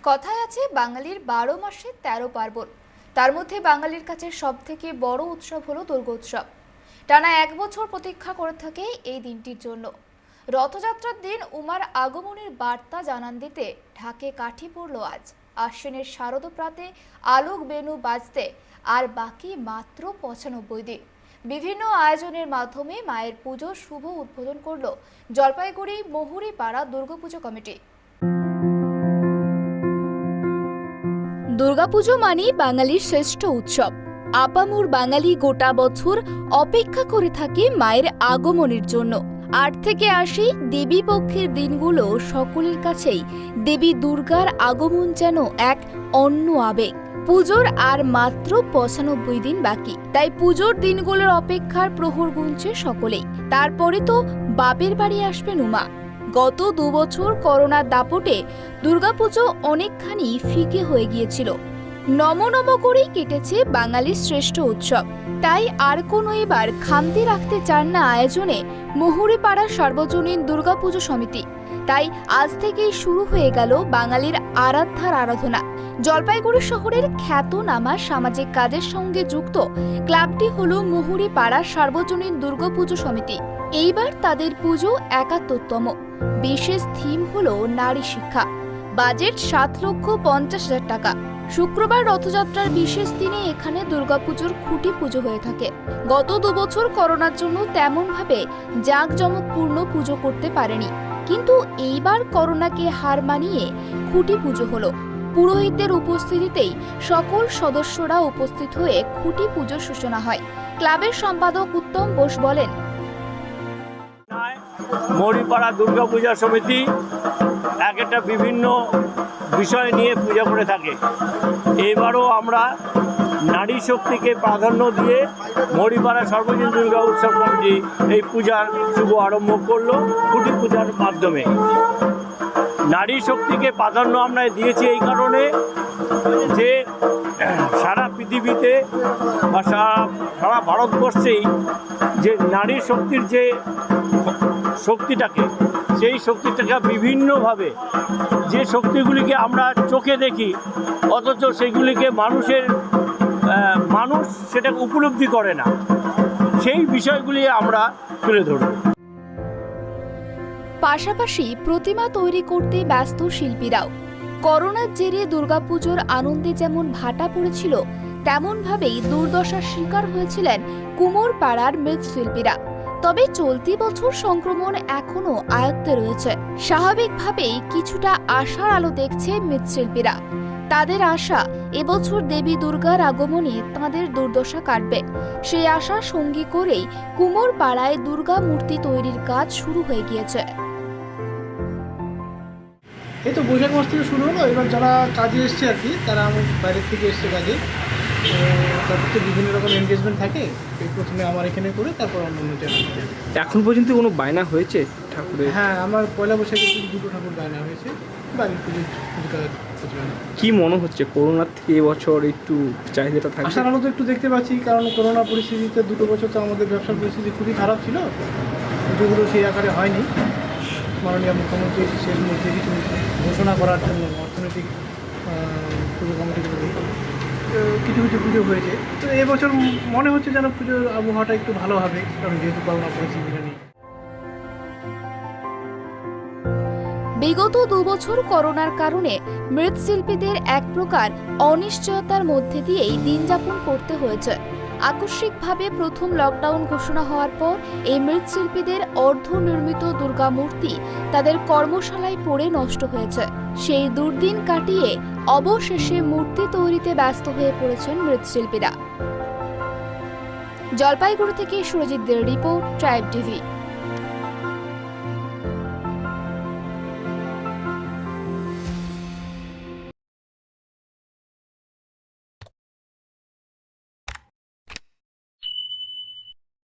কথায় আছে বাঙালির ১২ মাসে ১৩ পার্বণ। তার মধ্যে বাঙালির কাছে সবথেকে বড় উৎসব হলো দুর্গোৎসব। টানা ১ বছর প্রতীক্ষা করে থাকে এই দিনটির জন্য। রথযাত্রার দিন উমার আগমনের বার্তা জানান দিতে ঢাকে কাঠি পড়ল আজ। আশ্বিনের শারদ প্রাতে আলোক বেণু বাজতে আর বাকি মাত্র ৯৫ দিন। বিভিন্ন আয়োজনের মাধ্যমে মায়ের পুজোর শুভ উদ্বোধন করল জলপাইগুড়ি মহুরীপাড়া দুর্গাপুজো কমিটি। দুর্গাপুজো মানেই বাঙালির শ্রেষ্ঠ উৎসব। আপামর বাঙালি গোটা বছর অপেক্ষা করে থাকে মায়ের আগমনের জন্য। ৮ থেকে ৮০ দেবী পক্ষের দিনগুলো সকলের কাছেই দেবী দুর্গার আগমন যেন এক অন্য আবেগ। পুজোর আর মাত্র ৯৫ দিন বাকি, তাই পুজোর দিনগুলোর অপেক্ষার প্রহর গুনছে সকলেই। তারপরে তো বাপের বাড়ি আসবেন উমা। গত ২ বছর করোনার দাপটে দুর্গাপুজো অনেকখানি ফিকে হয়ে গিয়েছিল। নম করেই কেটেছে বাঙালির শ্রেষ্ঠ উৎসব। তাই আর কোনো এবার খামতি রাখতে চান না আয়োজনে মহুরীপাড়া সার্বজনীন দুর্গাপুজো সমিতি। তাই আজ থেকেই শুরু হয়ে গেল বাঙালির আরাধ্যার আরাধনা। জলপাইগুড়ি শহরের খ্যাতনামা সামাজিক কাজের সঙ্গে যুক্ত ক্লাবটি হল মহুরীপাড়া সার্বজনীন দুর্গাপুজো সমিতি। এইবার তাদের পুজো ৭১তম। বিশেষ থিম হল নারী শিক্ষা। বাজেট ৭,৫০,০০০ টাকা। শুক্রবার রথযাত্রার বিশেষ দিনে এখানে দুর্গাপুজোর খুঁটি পুজো হয়ে থাকে। গত ২ বছর করোনার জন্য তেমনভাবে জাঁকজমকপূর্ণ পুজো করতে পারেনি, কিন্তু এইবার করোনাকে হার মানিয়ে খুঁটি পুজো হলো। পুরোহিতদের উপস্থিতিতেই সকল সদস্যরা উপস্থিত হয়ে খুঁটি পুজোর সূচনা হয়। ক্লাবের সম্পাদক উত্তম বোস বলেন, মহুরীপাড়া দুর্গাপূজা সমিতি একটা বিভিন্ন বিষয় নিয়ে পূজা করে থাকে। এবারও আমরা নারী শক্তিকে প্রাধান্য দিয়ে মহুরীপাড়া সর্বজনীন দুর্গা উৎসব কমিটি এই পূজার শুভ আরম্ভ করলো খুঁটি পূজার মাধ্যমে। নারী শক্তিকে প্রাধান্য আমরা দিয়েছি এই কারণে যে সারা পৃথিবীতে বা সারা ভারতবর্ষেই যে নারী শক্তির যে শক্তিটাকে, সেই শক্তিটাকে বিভিন্নভাবে যে শক্তিগুলিকে আমরা চোখে দেখি অথচ সেগুলিকে মানুষ সেটাকে উপলব্ধি করে না, সেই বিষয়গুলি আমরা তুলে ধরব। পাশাপাশি প্রতিমা তৈরি করতে ব্যস্ত শিল্পীরাও। করোনার জেরে দুর্গাপুজোর আনন্দে যেমন ভাটা পড়েছিল, তেমনভাবেই দুর্দশার শিকার হয়েছিলেন কুমোরপাড়ার মৃৎশিল্পীরা। তবে চলতি বছর সংক্রমণ এখনো আয়ত্তে রয়েছে। স্বাভাবিকভাবেই কিছুটা আশার আলো দেখছে মৃৎশিল্পীরা। তাদের আশা এবছর দেবী দুর্গার আগমনে তাঁদের দুর্দশা কাটবে। সেই আশা সঙ্গী করেই কুমোরপাড়ায় দুর্গা মূর্তি তৈরির কাজ শুরু হয়ে গিয়েছে। এই তো বৈশাখ মাস থেকে শুরু হলো। এবার যারা কাজে এসছে আর কি, তারা আমার বাইরের থেকে এসছে কাজে, তাদের তো বিভিন্ন রকম এনগেজমেন্ট থাকে। প্রথমে আমার এখানে করে তারপর অন্য জায়গায়। এখন পর্যন্ত কোনো বায়না হয়েছে ঠাকুরের? হ্যাঁ, আমার পয়লা বৈশাখে 2টো ঠাকুর বায়না হয়েছে। বাড়ির পুজো কি মনে হচ্ছে করোনার থেকে এবছর একটু চাহিদাটা থাকবে? আশার আলো তো একটু দেখতে পাচ্ছি, কারণ করোনা পরিস্থিতিতে 2 বছর তো আমাদের ব্যবসার পরিস্থিতি খুবই খারাপ ছিল। পুজোগুলো সেই আকারে হয়নি। মাননীয় মুখ্যমন্ত্রী শেষ মধ্যে কিছু ঘোষণা করার জন্য অর্থনৈতিক পুজো কমিটিগুলো কিছু পুজো হয়েছে। তো এবছর মনে হচ্ছে যেন পুজোর আবহাওয়াটা একটু ভালো হবে, কারণ যেহেতু করোনা পরিস্থিতিটা নেই। বিগত ২ বছর করোনার কারণে মৃৎশিল্পীদের এক প্রকার অনিশ্চয়তার মধ্যে দিয়েই দিন যাপন করতে হয়েছে। আকস্মিকভাবে প্রথম লকডাউন ঘোষণা হওয়ার পর এই মৃৎশিল্পীদের অর্ধনির্মিত দুর্গা মূর্তি তাদের কর্মশালায় পড়ে নষ্ট হয়েছে। সেই দুর্দিন কাটিয়ে অবশেষে মূর্তি তৈরিতে ব্যস্ত হয়ে পড়েছেন মৃৎশিল্পীরা। জলপাইগুড়ি থেকে সুরজিৎ দের রিপোর্ট, ট্রাইব টিভি।